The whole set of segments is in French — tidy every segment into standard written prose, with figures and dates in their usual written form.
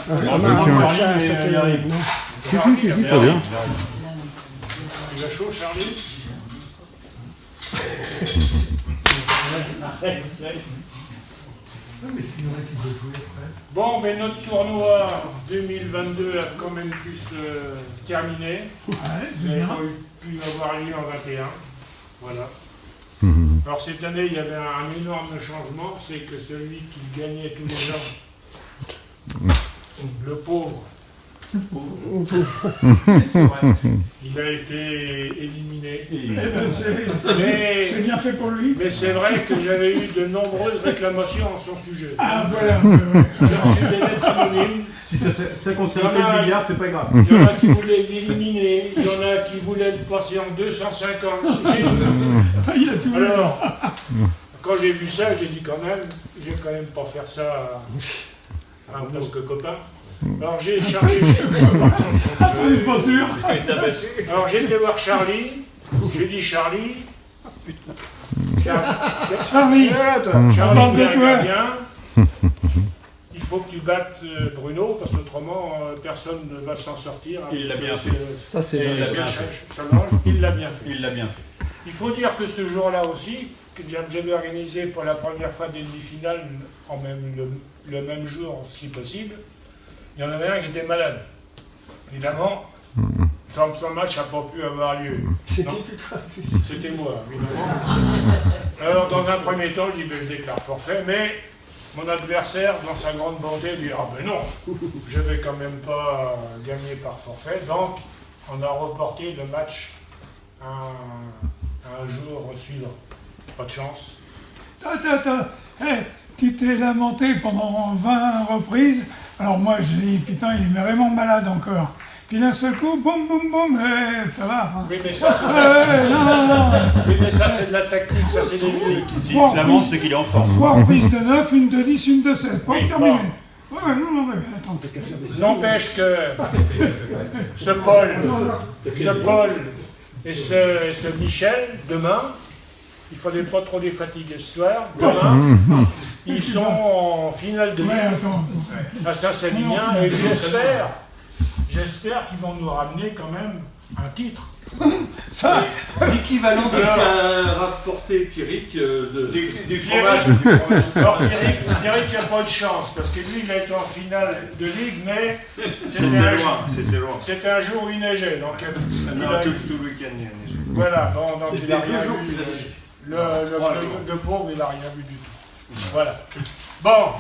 Si, très bien. Il a chaud, Charlie? Bon, mais notre tournoi 2022 a quand même pu se terminer. Il n'a pas pu avoir lieu en 21. Voilà. Alors cette année, il y avait un énorme changement, c'est que celui qui gagnait tous les ans, le pauvre, il a été éliminé. C'est bien fait pour lui. Mais c'est vrai que j'avais eu de nombreuses réclamations en son sujet. Ah voilà. J'ai reçu des lettres anonymes. Si ça concerne que le billard, c'est pas grave. Il y en a qui voulaient l'éliminer, il y en a qui voulaient le passer en 250. Il a tout. Alors, quand j'ai vu ça, j'ai dit quand même, je vais quand même pas faire ça à un presque copain. Alors j'ai chargé. On n'est pas sûr. Alors j'ai été voir Charlie. J'ai dit Charlie. Charlie, Charlie, bien. Il faut que tu battes Bruno, parce qu'autrement, personne ne va s'en sortir. Il l'a bien fait. Ça, c'est Il l'a bien. bien fait. Il l'a bien fait. Il l'a bien fait. Il faut dire que ce jour-là aussi, que j'avais organisé pour la première fois des demi-finales, le même jour si possible, il y en avait un qui était malade. Évidemment, son match n'a pas pu avoir lieu. C'était moi, évidemment. Alors, dans un premier temps, je dis, je déclare forfait, mais mon adversaire, dans sa grande bonté, dit, ah ben non, je vais quand même pas gagner par forfait. Donc, on a reporté le match un jour suivant. Pas de chance. Attends. Tu t'es lamenté pendant 20 reprises. Alors moi, je dis, putain, il est vraiment malade encore. Puis d'un seul coup, boum, boum, boum, ça va. Hein. Oui, mais ça, oui, mais ça, c'est de la tactique, ça, c'est des musiques. S'il se lamente, c'est qu'il est en forme. 3 reprises de 9, une de 10, une de 7. Pas Oui, terminé. bon. Ouais, non, mais attends. N'empêche que ce Paul et ce Michel, demain, il ne fallait pas trop les fatiguer ce soir. Demain, ils sont en finale de Ouais, Ligue. attends. Ah, ça, c'est bien. Et j'espère qu'ils vont nous ramener quand même un titre. Ça, L'équivalent de ce qu'a rapporté Pierrick Du fromage. Alors, Pierrick n'a pas de chance, parce que lui, il a été en finale de Ligue, mais C'était loin. c'était un jour où il neigeait. Donc, Tout le week-end, il y a neigé. voilà, donc il C'était n'a rien 2 jours vu. qu'il a neigé. Le pauvre, il n'a rien vu du tout. Voilà. Bon,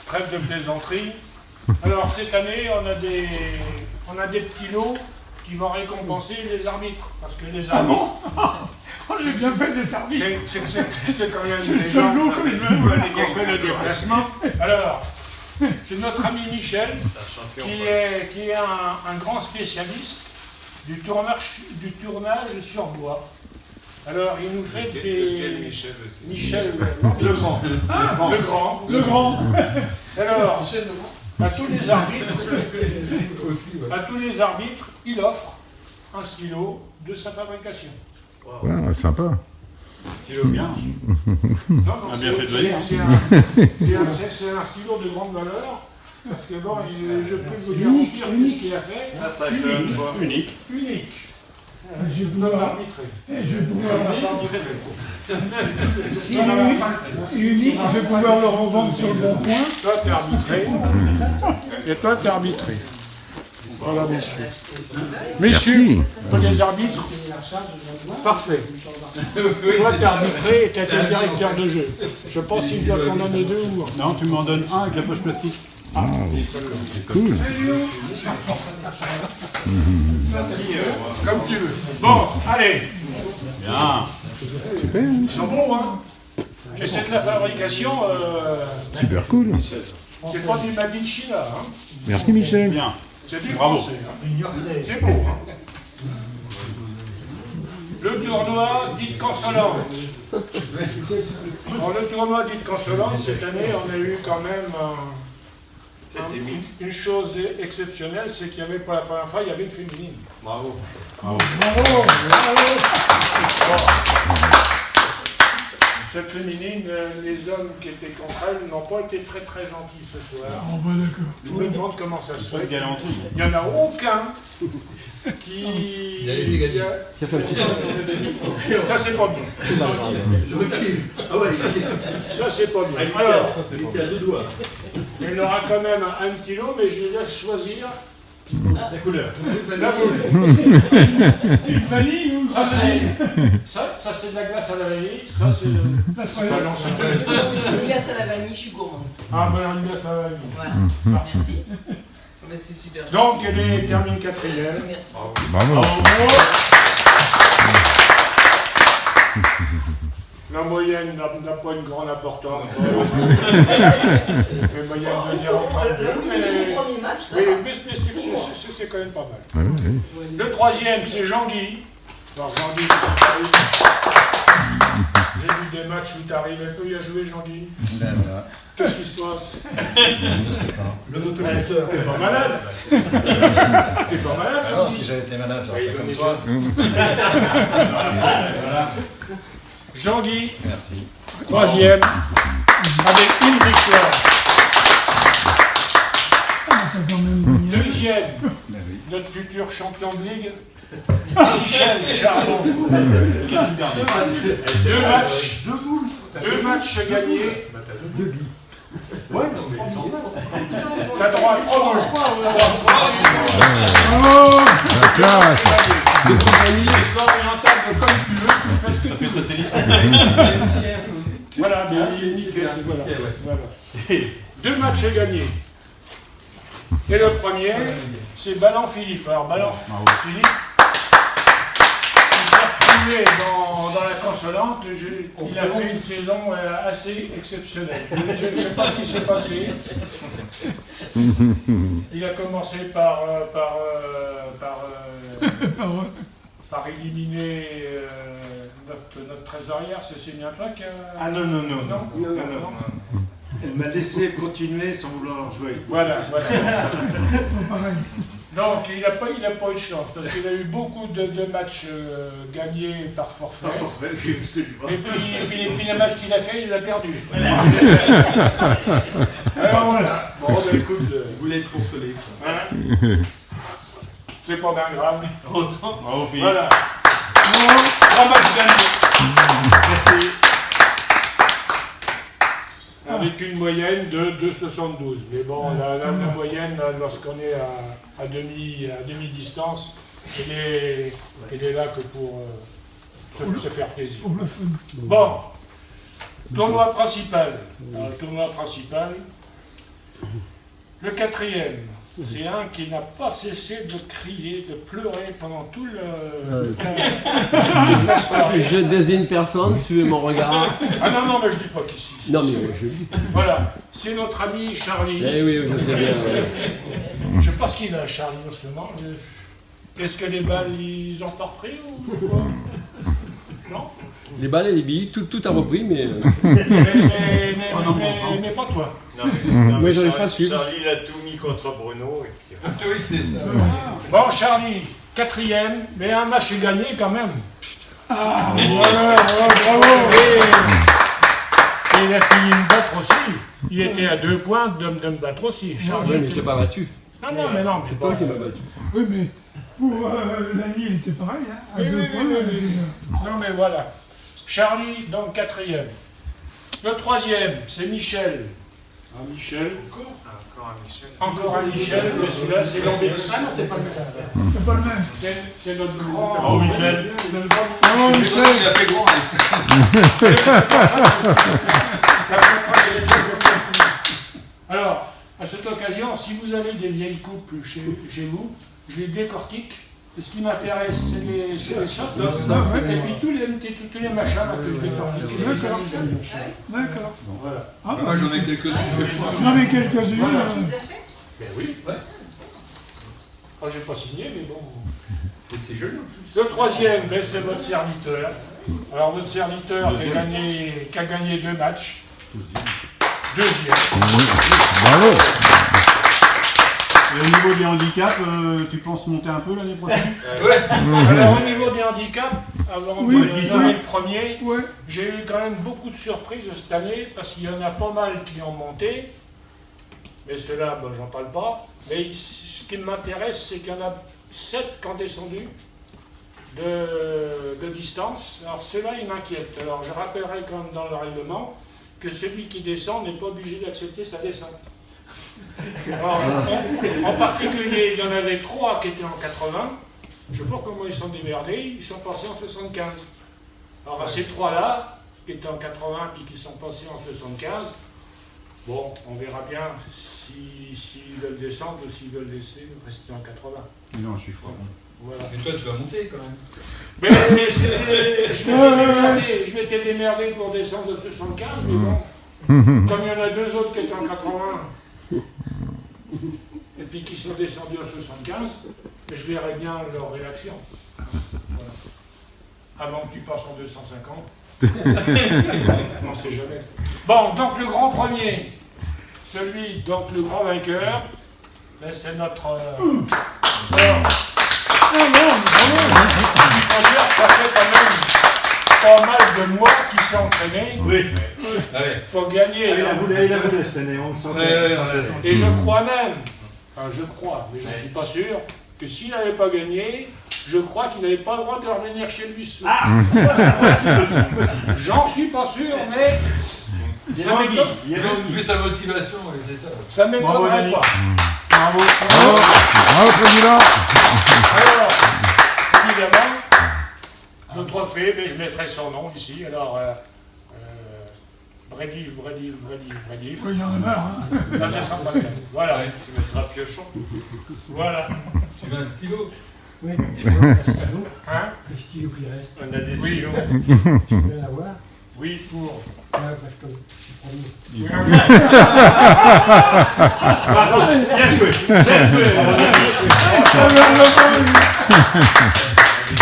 trêve de plaisanterie. Alors, cette année, on a des petits lots qui vont récompenser les arbitres. Parce que les arbitres... oh, j'ai bien fait d'être arbitre. C'est quand même C'est le seul lot que je veux. on fait le déplacement. Alors, c'est notre ami Michel, qui est un grand spécialiste du tournage sur bois. Alors, il nous fait des... Michel Le grand. Le grand. Alors, à tous les arbitres, il offre un stylo de sa fabrication. Ouais, sympa. Stylo bien. Non, Ah, bien fait de venir. c'est un stylo de grande valeur, parce que bon, je peux vous garantir tout ce qu'il a fait. Ah, ça unique. Unique. Je vais Je peux pouvoir... arbitrer. Je vais pouvoir... Si unique, je vais pouvoir le revendre sur le bon coin. Toi, t'es arbitré. Et toi, t'es arbitré. Voilà, messieurs. Messieurs, toi, les arbitres. Parfait. Toi, t'es arbitré et t'as été directeur de jeu. Je pense qu'il doit t'en donner 2 ou 1. Non, tu m'en donnes un avec la poche plastique. Ah, cool. Comme tu veux. Bon, allez. Bien. Super. Ils sont beaux, hein. J'essaie de la fabrication. Super cool. C'est pas du Made in China, hein. Merci Michel. Bien. C'est du Bravo. français. Hein. C'est beau, hein. Le tournoi dit consolante. Dans le tournoi dit consolante, cette année, on a eu quand même une chose exceptionnelle, c'est qu'il y avait pour la première fois, il y avait une féminine. Bravo. cette féminine, les hommes qui étaient contre elle n'ont pas été très très gentils ce soir. Oh, bah d'accord. Je me demande comment ça se Pas de fait. galanterie. Il n'y en a aucun qui... Il a laissé gagner. Ça c'est pas bien. Ah ouais, Ça c'est pas bien. Alors, il était à deux doigts. il aura quand même un petit lot, mais je les laisse choisir. La couleur. La couleur. Une vanille ou Ça c'est de la glace à la vanille. Ça c'est la fraise? Une glace à la vanille, je suis gourmande. Ah voilà, une glace à la vanille. Voilà. Merci. Mais c'est super. Donc elle termine 4e. Merci. Bravo. La moyenne n'a pas une grande importance. Elle fait moyenne de 0,32. Le Mais premier match, ça oui, va. mais c'est quand même pas mal. Ouais, ouais. Le 3e, c'est Jean-Guy. Alors Jean-Guy, j'ai vu des matchs où tu arrives un peu à jouer, Jean-Guy. Ben voilà, Qu'est-ce qui se passe? je sais pas. Le motoriseur. T'es pas malade? T'es pas malade, Ah non, Jean-Guy? si j'avais été malade, j'aurais Oui, fait comme mais toi. Voilà. Jean-Guy, Merci. 3e, avec une victoire. T'as quand même gagné. 2e, Ben oui. notre futur champion de ligue, Michel Chardon. Deux matchs gagnés. Ouais, non, mais T'as droit à 3 boules. Oh, La classe. Tu sors orientable comme tu veux, tu fais ce que Ça tu fait veux. satellite. Voilà, mais nickel, voilà. 2 matchs gagnés. Et le premier, c'est Ballan Philippe. Alors Ballan Philippe, il s'est retrouvé dans la consolante. Il a fait une saison assez exceptionnelle. Je ne sais pas ce qui s'est passé. Il a commencé par éliminer notre trésorière, c'est bien toi qui a... Ah non, non, non. Non, Non, non, non. Elle m'a laissé continuer sans vouloir jouer. Voilà. pas pareil. Donc il n'a pas eu de chance, parce qu'il a eu beaucoup de matchs gagnés par forfait. Et puis les matchs qu'il a fait, il a perdu. Alors voilà. Bon, bah, écoute, il voulait être consolé. hein, c'est pas bien grave. Bravo Philippe. Voilà. 3 matchs gagnés. Merci. Avec une moyenne de 2,72. Mais bon, la moyenne, lorsqu'on est à demi-distance, elle est là que pour se faire plaisir. Pour le fun. Bon, tournoi principal. Alors, le tournoi principal, le 4e, c'est un qui n'a pas cessé de crier, de pleurer pendant tout la soirée. Je désigne personne, suivez mon regard. Ah non, mais je dis pas qu'ici. Non mais je dis. Voilà, c'est notre ami Charlie. Eh oui, je sais bien. Ouais. Je sais pas ce qu'il a, Charlie, en ce moment. Est-ce que les balles, ils ont pas repris ou quoi? Non? Les balles et les billes, tout a repris, mais. Mais pas toi. Moi j'arrive pas à suivre. Charlie, il a tout mis contre Bruno. Et puis... Oui, c'est ça. Bon, Charlie, 4e, mais un match est gagné quand même. Ah, Voilà, bravo. Et il a fini me battre aussi. Il était à 2 points de me battre aussi, Charlie. Ouais, mais je t'ai pas battu. Ah non, mais non, C'est toi qui m'as battu. oui, mais pour Lani, il était pareil, hein, à Oui, 2 oui, points. oui, elle oui, était, oui. Non, mais voilà. Charlie, donc 4e. Le 3e, c'est Michel. Ah, Michel. Encore un Michel, mais celui-là, c'est l'embellissement. Ah non, c'est pas le même. C'est pas le même. C'est notre grand... Bravo Michel. notre grand Michel. Il a fait grand. Alors, à cette occasion, si vous avez des vieilles coupes chez vous, je les décortique. Et ce qui m'intéresse, c'est les sauces. Et puis tous les machins là, que je décortique. D'accord. D'accord. Voilà. Ah, Moi, j'en ai quelques-uns. j'en ai quelques-unes. Voilà. Tu les as fait? Ben oui. J'ai pas signé, mais bon. C'est joli en plus. Le 3e, ben, c'est votre serviteur. Alors, votre serviteur qui a gagné 2 matchs. 2e. Bravo. Et au niveau des handicaps, tu penses monter un peu l'année prochaine? Alors, au niveau des handicaps, avant Oui, de nommer le premier, Ouais. j'ai eu quand même beaucoup de surprises cette année parce qu'il y en a pas mal qui ont monté. Mais ceux-là, ben, j'en parle pas. Mais ce qui m'intéresse, c'est qu'il y en a 7 qui ont descendu de distance. Alors ceux-là, ils m'inquiètent. Alors je rappellerai quand même dans le règlement que celui qui descend n'est pas obligé d'accepter sa descente. Alors, en particulier, il y en avait 3 qui étaient en 80. Je ne sais pas comment ils sont démerdés, ils sont passés en 75. Alors à ces 3-là, qui étaient en 80 puis qui sont passés en 75, bon, on verra bien s'ils veulent descendre ou s'ils veulent laisser rester en 80. Non, je suis froid. Voilà. Mais toi, tu vas monter quand même. Mais je m'étais démerdé pour descendre de 75, mais bon, comme il y en a 2 autres qui étaient en 80, et puis qui sont descendus en 75, je verrai bien leur réaction. Voilà. Avant que tu passes en 250. On ne sait jamais. Bon, donc le grand premier, celui, donc le grand vainqueur, ben, c'est notre... Il faut dire que ça fait quand même pas mal de mois qu'il s'est entraîné Oui. pour gagner. Il a voulu cette année, on le sent. Et je crois même, enfin je crois, mais je ne suis pas sûr, que s'il n'avait pas gagné, je crois qu'il n'avait pas le droit de revenir chez lui ce soir. J'en suis pas sûr, mais ça m'étonne. Ils ont vu sa motivation, ouais, c'est ça. Ça m'étonnerait pas. Bravo. Bravo, président. Alors, évidemment, le trophée, mais je mettrai son nom ici. Alors, Brédif. Il y en a marre. Hein. Là, ça sera pas le même. Voilà. Ouais, tu mettras Piochon. Voilà. Tu veux un stylo? Oui, je veux un stylo. Hein? Le stylo qui reste. On a des Oui, Tu peux l'avoir. oui, pour. Ouais, parce que je suis premier. Bien joué. Tu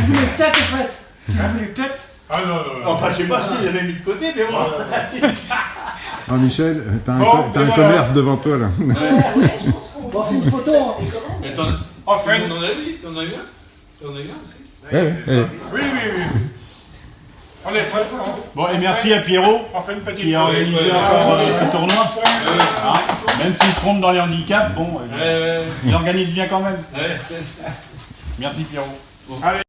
voulais tête en fait. Tu voulais tête. Ah non. Enfin, je sais pas s'il l'avait mis de côté, mais bon. Ah, Michel, t'as Bon, un voilà. commerce devant toi, là. Ouais, je pense qu'on On fait une photo. passer des commandes. Mais t'en Enfin, on en a vu, t'en as eu un? T'en as eu un aussi? oui. On est fait. Bon, et merci à Pierrot On fait une petite qui a photo. organisé Ouais, encore ouais. ce tournoi. Hein, même s'il se trompe dans les handicaps, bon, Ouais. il organise bien quand même. Ouais. Merci Pierrot. Allez.